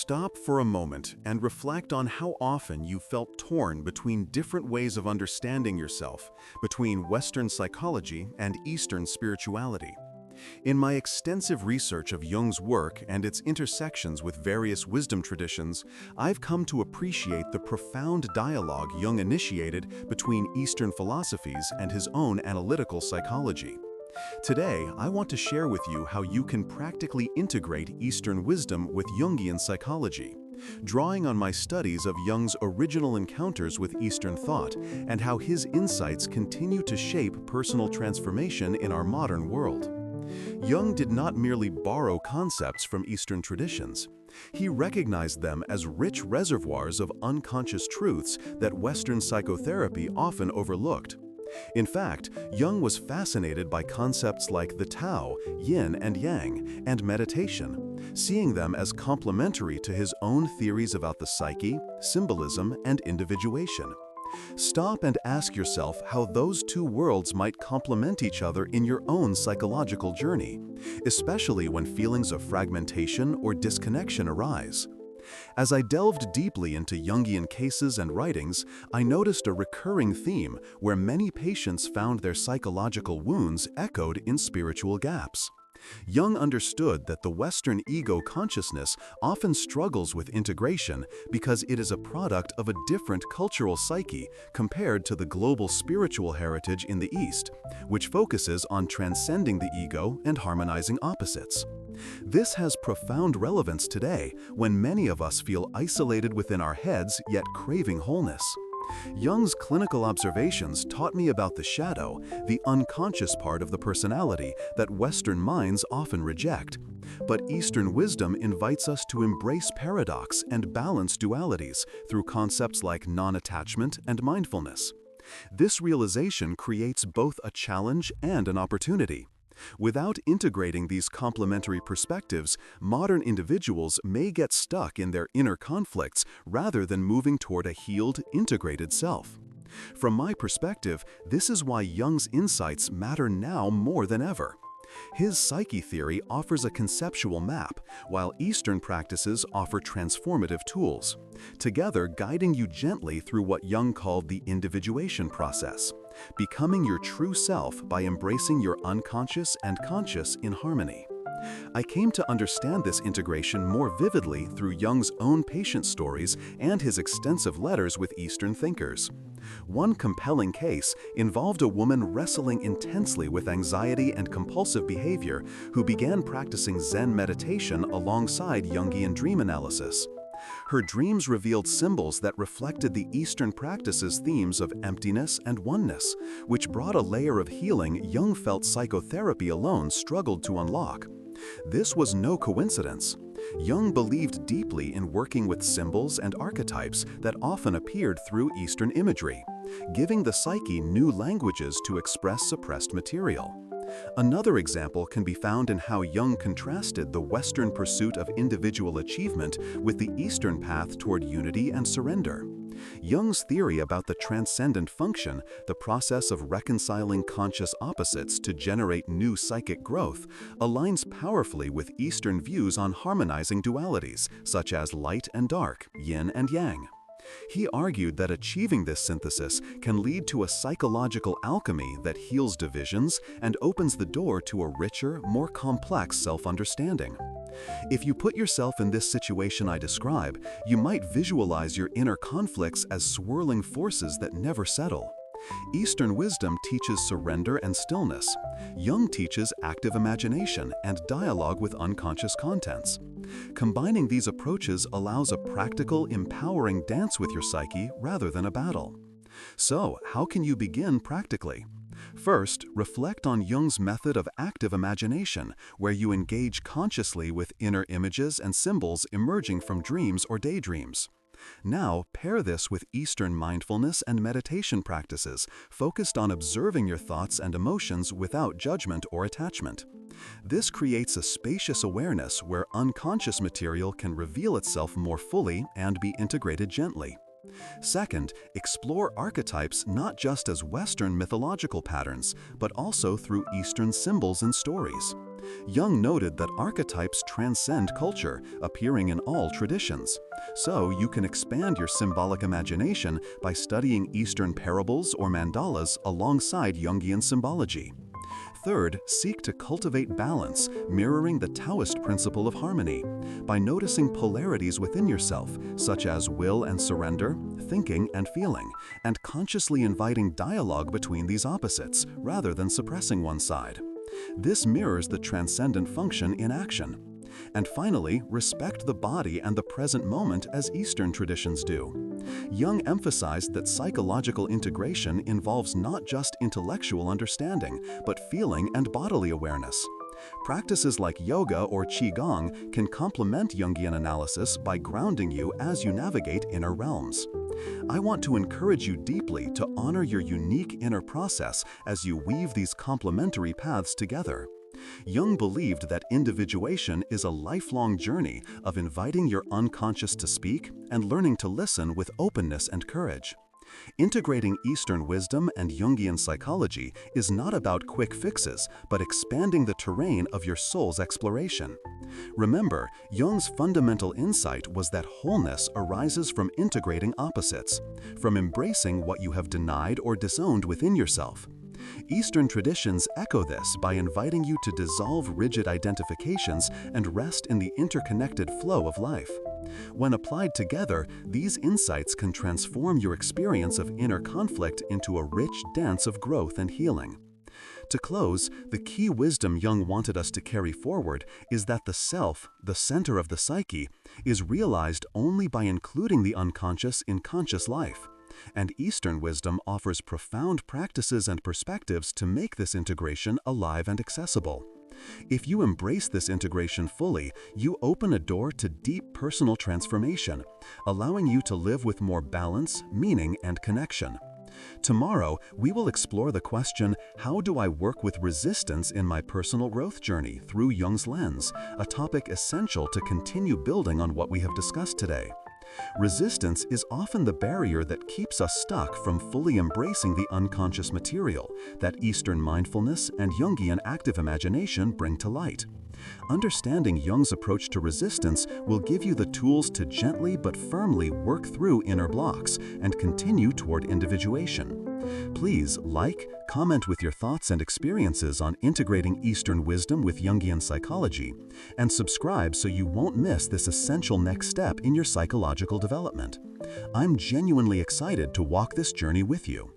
Stop for a moment and reflect on how often you felt torn between different ways of understanding yourself, between Western psychology and Eastern spirituality. In my extensive research of Jung's work and its intersections with various wisdom traditions, I've come to appreciate the profound dialogue Jung initiated between Eastern philosophies and his own analytical psychology. Today, I want to share with you how you can practically integrate Eastern wisdom with Jungian psychology, drawing on my studies of Jung's original encounters with Eastern thought and how his insights continue to shape personal transformation in our modern world. Jung did not merely borrow concepts from Eastern traditions. He recognized them as rich reservoirs of unconscious truths that Western psychotherapy often overlooked. In fact, Jung was fascinated by concepts like the Tao, Yin and Yang, and meditation, seeing them as complementary to his own theories about the psyche, symbolism, and individuation. Stop and ask yourself how those two worlds might complement each other in your own psychological journey, especially when feelings of fragmentation or disconnection arise. As I delved deeply into Jungian cases and writings, I noticed a recurring theme where many patients found their psychological wounds echoed in spiritual gaps. Jung understood that the Western ego consciousness often struggles with integration because it is a product of a different cultural psyche compared to the global spiritual heritage in the East, which focuses on transcending the ego and harmonizing opposites. This has profound relevance today when many of us feel isolated within our heads yet craving wholeness. Jung's clinical observations taught me about the shadow, the unconscious part of the personality that Western minds often reject. But Eastern wisdom invites us to embrace paradox and balance dualities through concepts like non-attachment and mindfulness. This realization creates both a challenge and an opportunity. Without integrating these complementary perspectives, modern individuals may get stuck in their inner conflicts rather than moving toward a healed, integrated self. From my perspective, this is why Jung's insights matter now more than ever. His psyche theory offers a conceptual map, while Eastern practices offer transformative tools, together guiding you gently through what Jung called the individuation process, becoming your true self by embracing your unconscious and conscious in harmony. I came to understand this integration more vividly through Jung's own patient stories and his extensive letters with Eastern thinkers. One compelling case involved a woman wrestling intensely with anxiety and compulsive behavior who began practicing Zen meditation alongside Jungian dream analysis. Her dreams revealed symbols that reflected the Eastern practice's themes of emptiness and oneness, which brought a layer of healing Jung felt psychotherapy alone struggled to unlock. This was no coincidence. Jung believed deeply in working with symbols and archetypes that often appeared through Eastern imagery, giving the psyche new languages to express suppressed material. Another example can be found in how Jung contrasted the Western pursuit of individual achievement with the Eastern path toward unity and surrender. Jung's theory about the transcendent function, the process of reconciling conscious opposites to generate new psychic growth, aligns powerfully with Eastern views on harmonizing dualities, such as light and dark, yin and yang. He argued that achieving this synthesis can lead to a psychological alchemy that heals divisions and opens the door to a richer, more complex self-understanding. If you put yourself in this situation I describe, you might visualize your inner conflicts as swirling forces that never settle. Eastern wisdom teaches surrender and stillness. Jung teaches active imagination and dialogue with unconscious contents. Combining these approaches allows a practical, empowering dance with your psyche rather than a battle. So, how can you begin practically? First, reflect on Jung's method of active imagination, where you engage consciously with inner images and symbols emerging from dreams or daydreams. Now, pair this with Eastern mindfulness and meditation practices, focused on observing your thoughts and emotions without judgment or attachment. This creates a spacious awareness where unconscious material can reveal itself more fully and be integrated gently. Second, explore archetypes not just as Western mythological patterns, but also through Eastern symbols and stories. Jung noted that archetypes transcend culture, appearing in all traditions. So you can expand your symbolic imagination by studying Eastern parables or mandalas alongside Jungian symbology. Third, seek to cultivate balance, mirroring the Taoist principle of harmony, by noticing polarities within yourself, such as will and surrender, thinking and feeling, and consciously inviting dialogue between these opposites, rather than suppressing one side. This mirrors the transcendent function in action. And finally, respect the body and the present moment as Eastern traditions do. Jung emphasized that psychological integration involves not just intellectual understanding, but feeling and bodily awareness. Practices like yoga or qigong can complement Jungian analysis by grounding you as you navigate inner realms. I want to encourage you deeply to honor your unique inner process as you weave these complementary paths together. Jung believed that individuation is a lifelong journey of inviting your unconscious to speak and learning to listen with openness and courage. Integrating Eastern wisdom and Jungian psychology is not about quick fixes, but expanding the terrain of your soul's exploration. Remember, Jung's fundamental insight was that wholeness arises from integrating opposites, from embracing what you have denied or disowned within yourself. Eastern traditions echo this by inviting you to dissolve rigid identifications and rest in the interconnected flow of life. When applied together, these insights can transform your experience of inner conflict into a rich dance of growth and healing. To close, the key wisdom Jung wanted us to carry forward is that the self, the center of the psyche, is realized only by including the unconscious in conscious life. And Eastern wisdom offers profound practices and perspectives to make this integration alive and accessible. If you embrace this integration fully, you open a door to deep personal transformation, allowing you to live with more balance, meaning, and connection. Tomorrow, we will explore the question, how do I work with resistance in my personal growth journey through Jung's lens, a topic essential to continue building on what we have discussed today. Resistance is often the barrier that keeps us stuck from fully embracing the unconscious material that Eastern mindfulness and Jungian active imagination bring to light. Understanding Jung's approach to resistance will give you the tools to gently but firmly work through inner blocks and continue toward individuation. Please comment with your thoughts and experiences on integrating Eastern wisdom with Jungian psychology, and subscribe so you won't miss this essential next step in your psychological development. I'm genuinely excited to walk this journey with you.